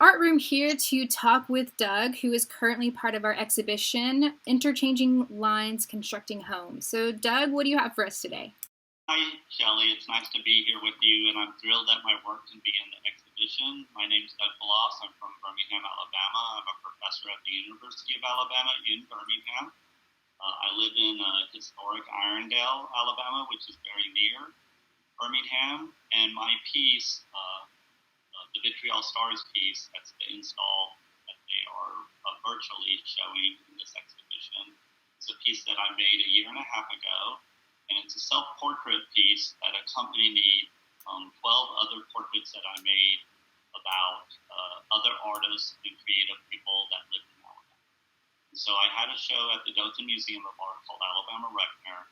art room here to talk with Doug, who is currently part of our exhibition, Interchanging Lines, Constructing Homes. So, Doug, what do you have for us today? Hi, Shellye. It's nice to be here with you, and I'm thrilled that my work can be in the exhibition. My name's Doug Baulos. I'm from Birmingham, Alabama. I'm a professor at the University of Alabama in Birmingham. I live in historic Irondale, Alabama, which is very near Birmingham, and my piece, the Vitriol Stars piece, that's the install that they are virtually showing in this exhibition, is a piece that I made a year and a half ago, and it's a self-portrait piece that accompanied 12 other portraits that I made about other artists and creative people that lived in Alabama. And so I had a show at the Dothan Museum of Art called Alabama Reckner,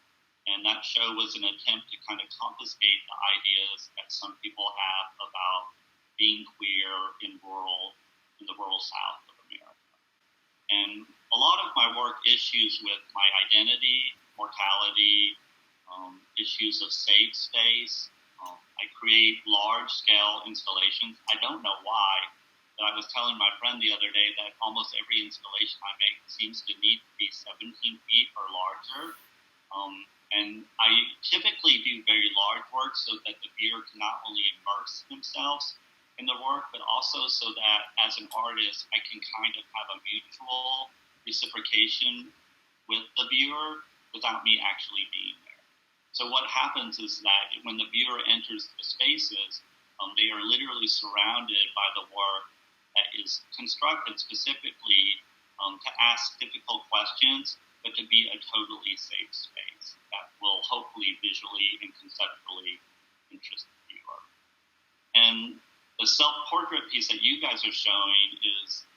and that show was an attempt to kind of confiscate the ideas that some people have about being queer in the rural South of America. And a lot of my work issues with my identity, mortality, issues of safe space. I create large-scale installations. I don't know why, but I was telling my friend the other day that almost every installation I make seems to need to be 17 feet or larger. And I typically do very large work so that the viewer can not only immerse themselves in the work, but also so that as an artist, I can kind of have a mutual reciprocation with the viewer without me actually being there. So what happens is that when the viewer enters the spaces, they are literally surrounded by the work that is constructed specifically to ask difficult questions, but to be a totally safe space that will hopefully visually and conceptually interest the viewer. And the self-portrait piece that you guys are showing is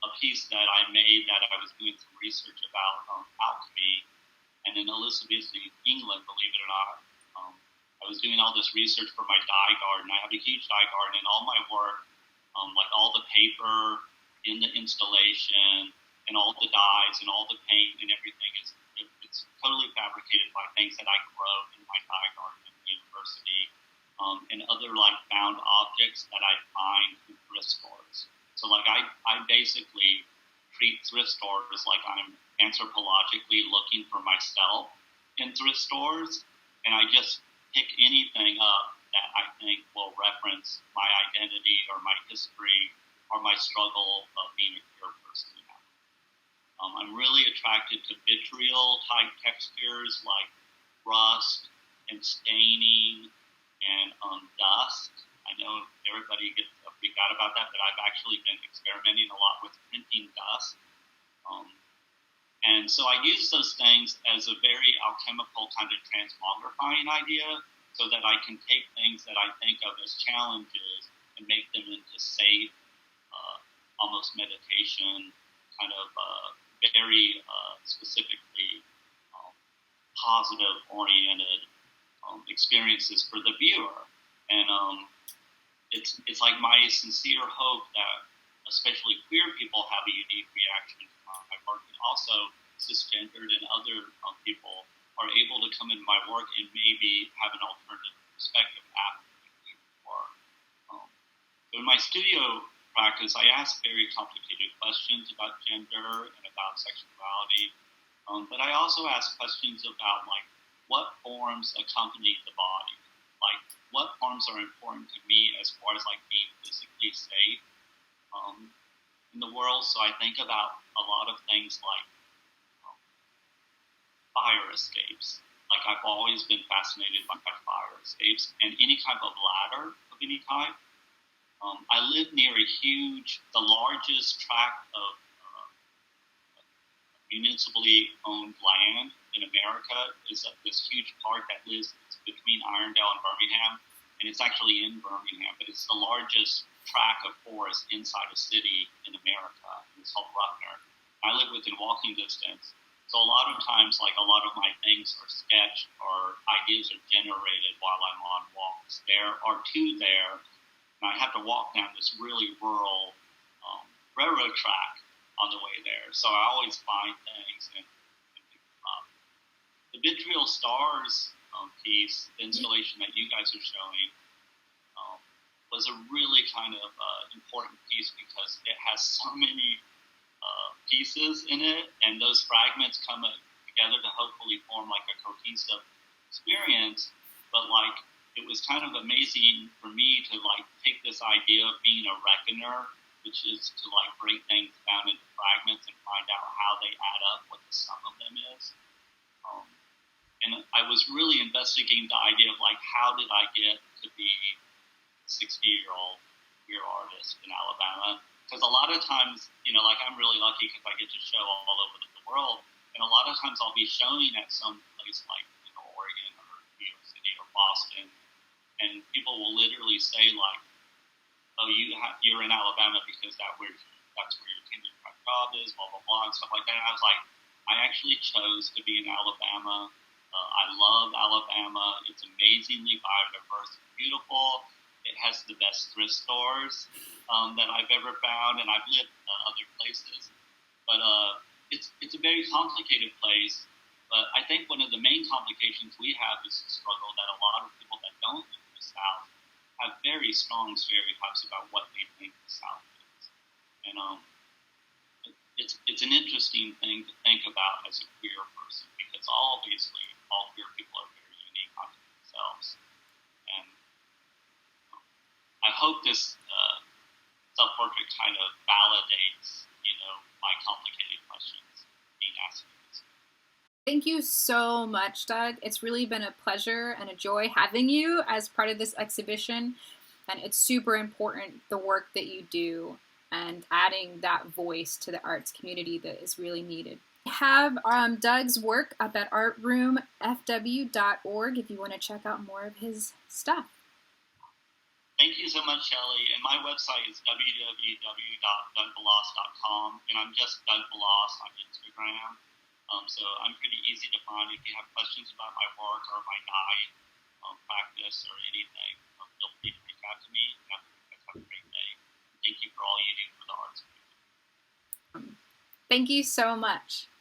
a piece that I made that I was doing some research about alchemy. And in Elizabethan England, believe it or not, I was doing all this research for my dye garden. I have a huge dye garden, and all my work, like all the paper in the installation, and all the dyes, and all the paint, and everything, it's totally fabricated by things that I grow in my dye garden at the university. And other like found objects that I find in thrift stores. So like I basically treat thrift stores like I'm anthropologically looking for myself in thrift stores, and I just pick anything up that I think will reference my identity or my history or my struggle of being a queer person. I'm really attracted to vitriol type textures like rust and staining and dust. I know everybody gets freaked out about that, but I've actually been experimenting a lot with printing dust. And so I use those things as a very alchemical kind of transmogrifying idea so that I can take things that I think of as challenges and make them into safe, almost meditation, kind of very specifically positive-oriented experiences for the viewer. And it's like my sincere hope that especially queer people have a unique reaction to my work, and also cisgendered and other people are able to come into my work and maybe have an alternative perspective after the work. So in my studio practice, I ask very complicated questions about gender and about sexuality, but I also ask questions about like what forms accompany the body, like what forms are important to me as far as like being physically safe in the world. So I think about a lot of things like fire escapes. Like I've always been fascinated by fire escapes and any type of ladder of any type. I live near the largest tract of municipally owned land in America is this huge park that lives between Irondale and Birmingham, and it's actually in Birmingham, but it's the largest tract of forest inside a city in America. It's called Ruckner. I live within walking distance, so a lot of times, like a lot of my things are sketched or ideas are generated while I'm on walks. There are two there, and I have to walk down this really rural railroad track on the way there. So I always find things and pick them up. The Vitriol Stars piece, the installation that you guys are showing, was a really kind of important piece because it has so many pieces in it, and those fragments come together to hopefully form like a cohesive experience. But like it was kind of amazing for me to like take this idea of being a reckoner, which is to like break things down into fragments and find out how they add up, what the sum of them is. And I was really investigating the idea of like how did I get to be a 60-year-old queer artist in Alabama? Because a lot of times, like I'm really lucky because I get to show all over the world, and a lot of times I'll be showing at some place like Oregon or New York City or Boston, and people will literally say like, "Oh, you're in Alabama because that's where your tenure track job is," blah blah blah, and stuff like that. And I was like, I actually chose to be in Alabama. I love Alabama. It's amazingly biodiverse and beautiful. It has the best thrift stores that I've ever found, and I've lived other places. But it's a very complicated place. But I think one of the main complications we have is the struggle that a lot of people that don't live in the South have very strong stereotypes about what they think the South is. And it's an interesting thing to think about as a queer person because obviously all queer people are very unique unto themselves. And I hope this self-portrait kind of validates, my complicated questions being asked. Thank you so much, Doug. It's really been a pleasure and a joy having you as part of this exhibition. And it's super important, the work that you do and adding that voice to the arts community that is really needed. We have Doug's work up at artroomfw.org if you want to check out more of his stuff. Thank you so much, Shellye. And my website is www.dougbaulos.com, and I'm just Doug Baulos on Instagram. So I'm pretty easy to find. If you have questions about my work or my guide, practice, or anything, feel free to reach out to me. And have a great day. Thank you for all you do for the arts community. Thank you so much.